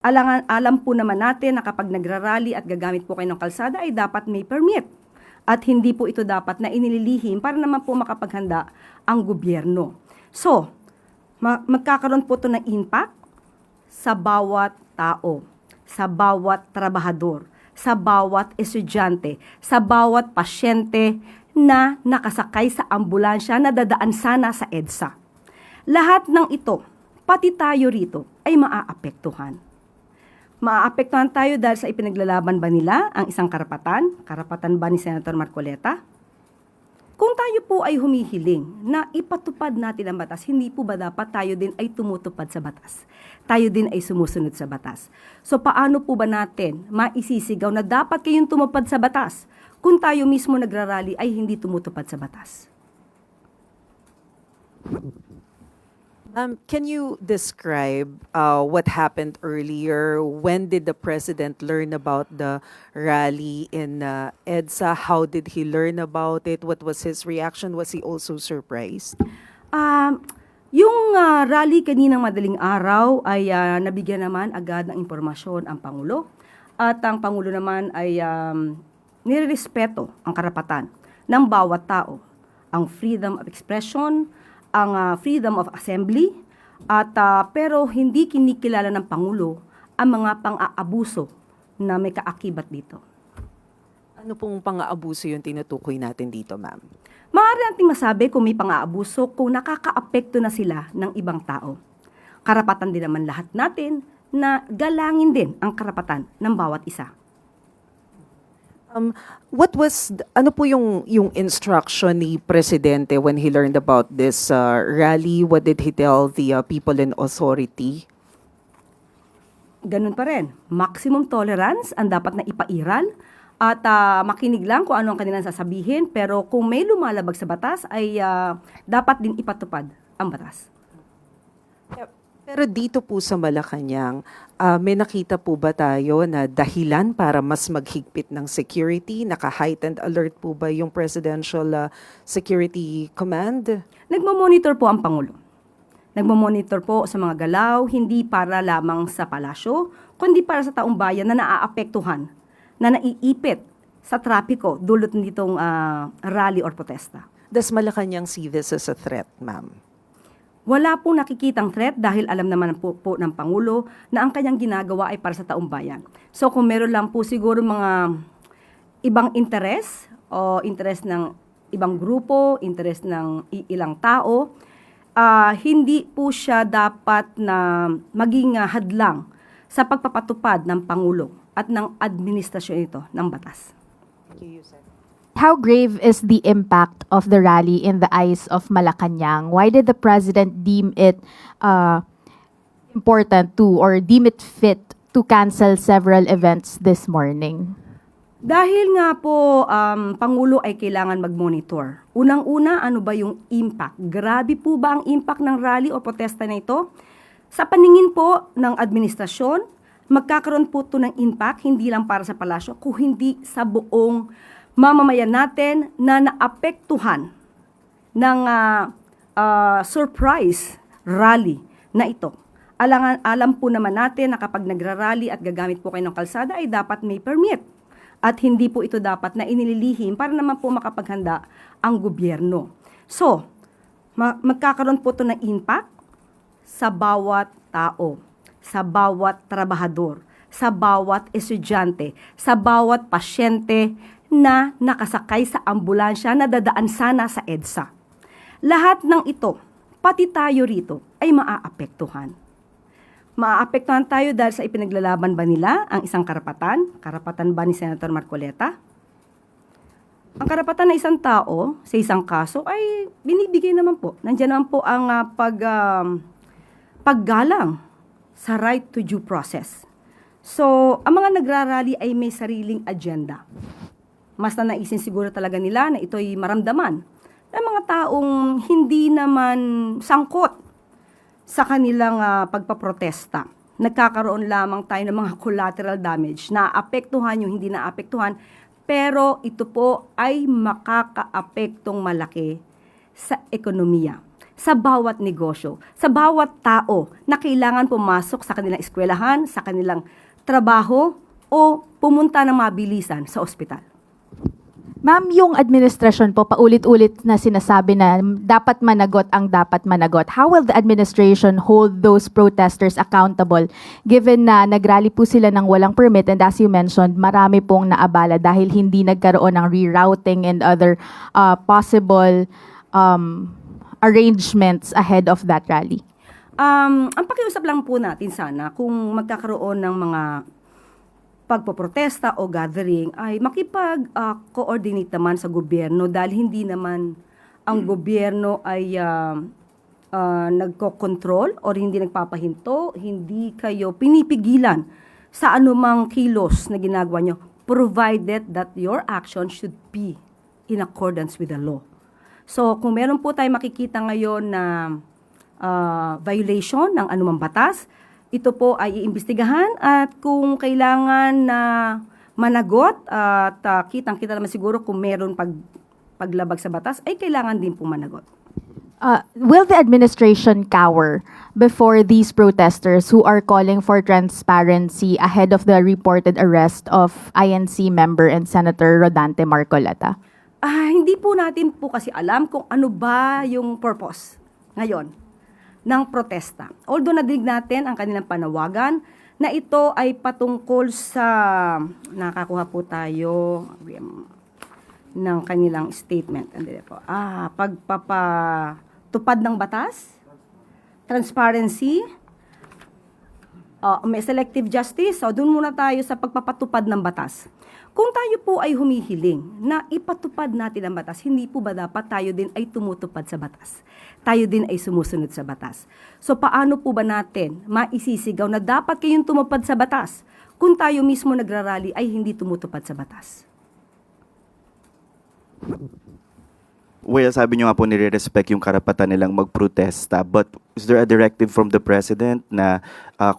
Alam po naman natin na kapag nagrarally at gagamit po kayo ng kalsada ay dapat may permit. At hindi po ito dapat na inililihim para naman po makapaghanda ang gobyerno. So, magkakaroon po ito ng impact sa bawat tao, sa bawat trabahador, sa bawat estudyante, sa bawat pasyente na nakasakay sa ambulansya na dadaan sana sa EDSA. Lahat ng ito, pati tayo rito, ay maaapektuhan. Maaapektuhan tayo dahil sa ipinaglalaban ba nila ang isang karapatan? Karapatan ba ni Senator Marcoleta? Kung tayo po ay humihiling na ipatupad natin ang batas, hindi po ba dapat tayo din ay tumutupad sa batas? Tayo din ay sumusunod sa batas. So paano po ba natin maisisigaw na dapat kayong tumupad sa batas kung tayo mismo nagrarally ay hindi tumutupad sa batas? Can you describe what happened earlier? When did the president learn about the rally in EDSA? How did he learn about it? What was his reaction? Was he also surprised? Yung rally kaninang madaling araw ay nabigyan naman agad ng impormasyon ang Pangulo. At ang Pangulo naman ay nirerespeto ang karapatan ng bawat tao. Ang freedom of expression, ang freedom of assembly, at pero hindi kinikilala ng Pangulo ang mga pang-aabuso na may kaakibat dito. Ano pong pang-aabuso yung tinutukoy natin dito, ma'am? Maaari natin masabi kung may pang-aabuso kung nakakaapekto na sila ng ibang tao. Karapatan din naman lahat natin na galangin din ang karapatan ng bawat isa. Ano po yung instruction ni Presidente when he learned about this rally? What did he tell the people in authority? Ganun pa rin. Maximum tolerance ang dapat na ipairal at makinig lang kung ano ang kanilang sasabihin, pero kung may lumalabag sa batas ay dapat din ipatupad ang batas. Pero dito po sa Malacanang, may nakita po ba tayo na dahilan para mas maghigpit ng security? Naka-heightened alert po ba yung Presidential Security Command? Nagmamonitor po ang Pangulo. Nagmamonitor po sa mga galaw, hindi para lamang sa palasyo, kundi para sa taong bayan na naaapektuhan, na naiipit sa trapiko dulot nitong rally or protesta. Does Malacanang see this as a threat, ma'am? Wala pong nakikitang threat dahil alam naman po ng Pangulo na ang kanyang ginagawa ay para sa taong bayan. So kung meron lang po siguro mga ibang interes o interes ng ibang grupo, interes ng ilang tao, hindi po siya dapat na maging hadlang sa pagpapatupad ng Pangulo at ng administrasyon ito ng batas. Thank you, Yusek. How grave is the impact of the rally in the eyes of Malacanang? Why did the president deem it important to or deem it fit to cancel several events this morning? Dahil nga po, Pangulo ay kailangan mag-monitor. Unang-una, ano ba yung impact? Grabe po ba ang impact ng rally o protesta na ito? Sa paningin po ng administrasyon, magkakaroon po ito ng impact, hindi lang para sa palasyo, kung hindi sa buong mamamayan natin na naapektuhan ng surprise rally na ito. Alam po naman natin na kapag nagrarally at gagamit po kayo ng kalsada ay dapat may permit. At hindi po ito dapat na inililihim para naman po makapaghanda ang gobyerno. So, magkakaroon po ito ng impact sa bawat tao, sa bawat trabahador, sa bawat estudyante, sa bawat pasyente na nakasakay sa ambulansya na dadaan sana sa EDSA. Lahat ng ito, pati tayo rito, ay maaapektuhan. Maaapektuhan tayo dahil sa ipinaglalaban ba nila ang isang karapatan? Karapatan ba ni Senator Marcoleta? Ang karapatan ng isang tao sa isang kaso ay binibigay naman po. Nandiyan naman po ang paggalang sa right to due process. So, ang mga nagrarally ay may sariling agenda. Mas na naisin siguro talaga nila na ito'y maramdaman ng mga taong hindi naman sangkot sa kanilang pagpaprotesta. Nagkakaroon lamang tayo ng mga collateral damage, naapektuhan yung hindi naapektuhan, pero ito po ay makakaapektong malaki sa ekonomiya, sa bawat negosyo, sa bawat tao na kailangan pumasok sa kanilang eskwelahan, sa kanilang trabaho, o pumunta ng mabilisan sa ospital. Ma'am, yung administrasyon po paulit-ulit na sinasabi na dapat managot ang dapat managot. How will the administration hold those protesters accountable given na nagrally po sila ng walang permit and as you mentioned, marami pong naabala dahil hindi nagkaroon ng rerouting and other possible arrangements ahead of that rally? Ang pakiusap lang po natin sana kung magkakaroon ng mga pagpoprotesta o gathering ay makipag-coordinate naman sa gobyerno dahil hindi naman ang gobyerno ay nagko-control or hindi nagpapahinto, hindi kayo pinipigilan sa anumang kilos na ginagawa nyo, provided that your action should be in accordance with the law. So, kung meron po tayo makikita ngayon na violation ng anumang batas, ito po ay iimbestigahan at kung kailangan na managot at kitang-kita naman siguro kung meron paglabag sa batas, ay kailangan din po managot. Will the administration cower before these protesters who are calling for transparency ahead of the reported arrest of INC member and Senator Rodante Marcoleta? Hindi po natin po kasi alam kung ano ba yung purpose ngayon ng protesta. Although nadinig natin ang kanilang panawagan na ito ay patungkol sa, nakakuha po tayo ng kanilang statement. Andito po. Pagpapatupad ng batas, transparency, may selective justice. So, doon muna tayo sa pagpapatupad ng batas. Kung tayo po ay humihiling na ipatupad natin ang batas, hindi po ba dapat tayo din ay tumutupad sa batas? Tayo din ay sumusunod sa batas. So paano po ba natin maisisigaw na dapat kayong tumupad sa batas kung tayo mismo nagrarally ay hindi tumutupad sa batas? Well, sabi niyo nga po nire-respect yung karapatan nilang magprotesta. But is there a directive from the President na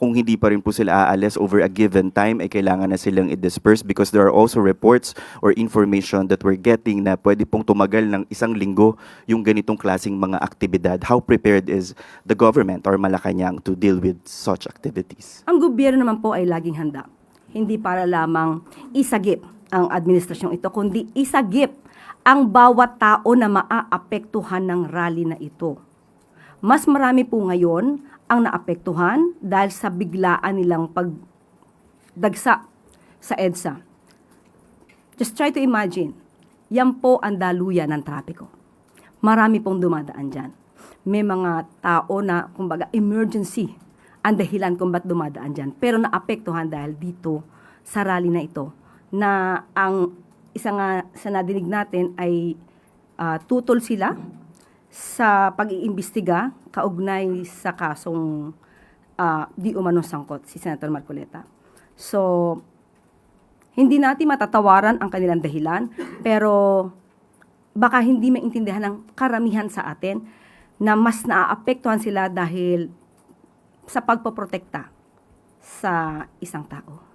kung hindi pa rin po sila aalis over a given time, ay kailangan na silang i-disperse? Because there are also reports or information that we're getting na pwede pong tumagal ng 1 linggo yung ganitong klaseng mga aktibidad. How prepared is the government or Malacanang to deal with such activities? Ang gobyerno naman po ay laging handa. Hindi para lamang isagip ang administrasyong ito, kundi isagip ang bawat tao na maaapektuhan ng rally na ito. Mas marami po ngayon ang naapektuhan dahil sa biglaan nilang pagdagsa sa EDSA. Just try to imagine, yan po ang daluyan ng trapiko. Marami pong dumadaan dyan. May mga tao na, kumbaga, emergency ang dahilan kung ba't dumadaan dyan. Pero naapektuhan dahil dito sa rally na ito na ang isa nga sa nadinig natin ay tutol sila sa pag-iimbestiga kaugnay sa kasong di umanong sangkot si Senator Marcoleta. So, hindi natin matatawaran ang kanilang dahilan, pero baka hindi maintindihan ng karamihan sa atin na mas naaapektuhan sila dahil sa pagpoprotekta sa isang tao.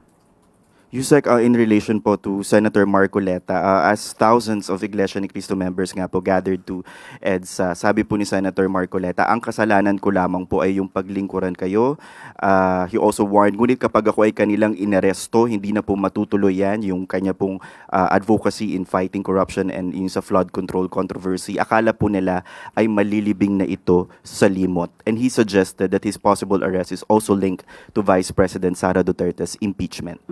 Yusek, in relation po to Senator Marcoleta, as thousands of Iglesia ni Cristo members nga po gathered to EDSA, sabi po ni Senator Marcoleta, ang kasalanan ko lamang po ay yung paglingkuran kayo. He also warned, ngunit kapag ako ay kanilang inaresto, hindi na po matutuloy yan, yung kanya pong advocacy in fighting corruption and yung sa flood control controversy. Akala po nila ay malilibing na ito sa limot. And he suggested that his possible arrest is also linked to Vice President Sara Duterte's impeachment.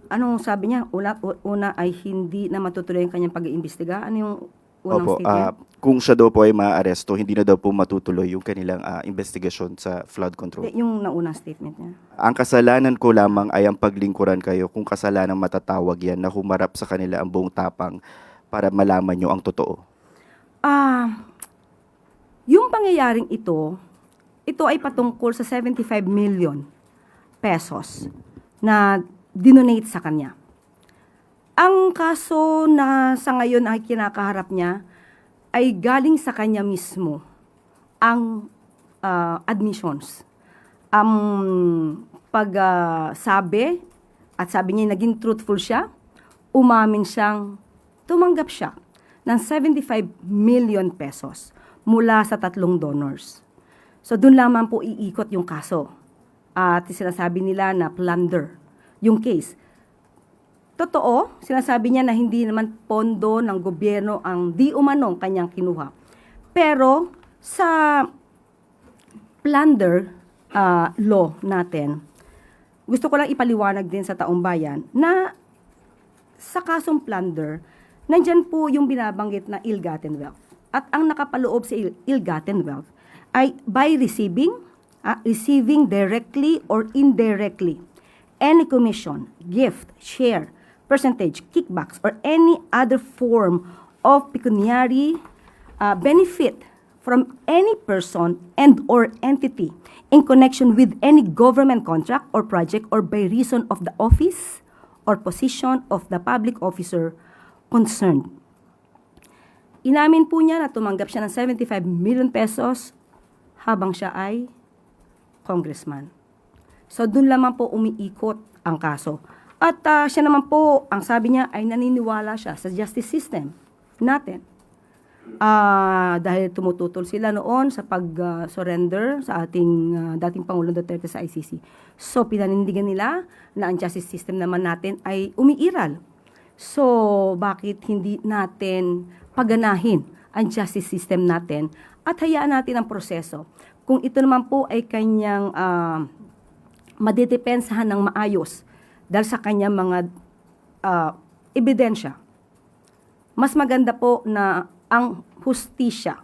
Anong sabi niya? Una ay hindi na matutuloy ang kanyang pag-iimbestiga. Ano yung unang statement? Kung siya daw po ay maaaresto, hindi na daw po matutuloy yung kanilang investigasyon sa flood control. Yung naunang statement niya. Ang kasalanan ko lamang ay ang paglingkuran kayo, kung kasalanan matatawag yan na humarap sa kanila ang buong tapang para malaman nyo ang totoo. Yung pangyayaring ito ay patungkol sa 75 million pesos na dinonate sa kanya. Ang kaso na sa ngayon ay kinakaharap niya ay galing sa kanya mismo ang admissions. Ang pagsabi at sabi niya naging truthful siya, umamin siyang tumanggap siya ng 75 million pesos mula sa 3 donors. So doon lamang po iikot yung kaso. At sinasabi nila na plunder yung case. Totoo, sinasabi niya na hindi naman pondo ng gobyerno ang di umanong kanyang kinuha. Pero sa plunder law natin, gusto ko lang ipaliwanag din sa taong bayan na sa kasong plunder, nandyan po yung binabanggit na ill-gotten wealth. At ang nakapaloob sa ill-gotten wealth ay by receiving directly or indirectly any commission, gift, share, percentage, kickbacks, or any other form of pecuniary benefit from any person and or entity in connection with any government contract or project or by reason of the office or position of the public officer concerned. Inamin po niya na tumanggap siya ng 75 million pesos habang siya ay congressman. So, dun lamang po umiikot ang kaso. At siya naman po, ang sabi niya ay naniniwala siya sa justice system natin. Dahil tumututol sila noon sa pag-surrender sa ating dating Pangulong Duterte sa ICC. So, pinanindigan nila na ang justice system naman natin ay umiiral. So, bakit hindi natin paganahin ang justice system natin at hayaan natin ang proseso? Kung ito naman po ay kanyang madedepensahan ng maayos dahil sa kanyang mga ebidensya, mas maganda po na ang hustisya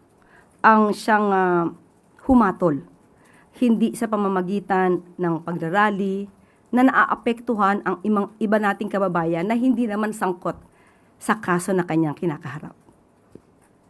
ang siyang humatol, hindi sa pamamagitan ng pagrarally na naaapektuhan ang iba nating kababayan na hindi naman sangkot sa kaso na kanyang kinakaharap.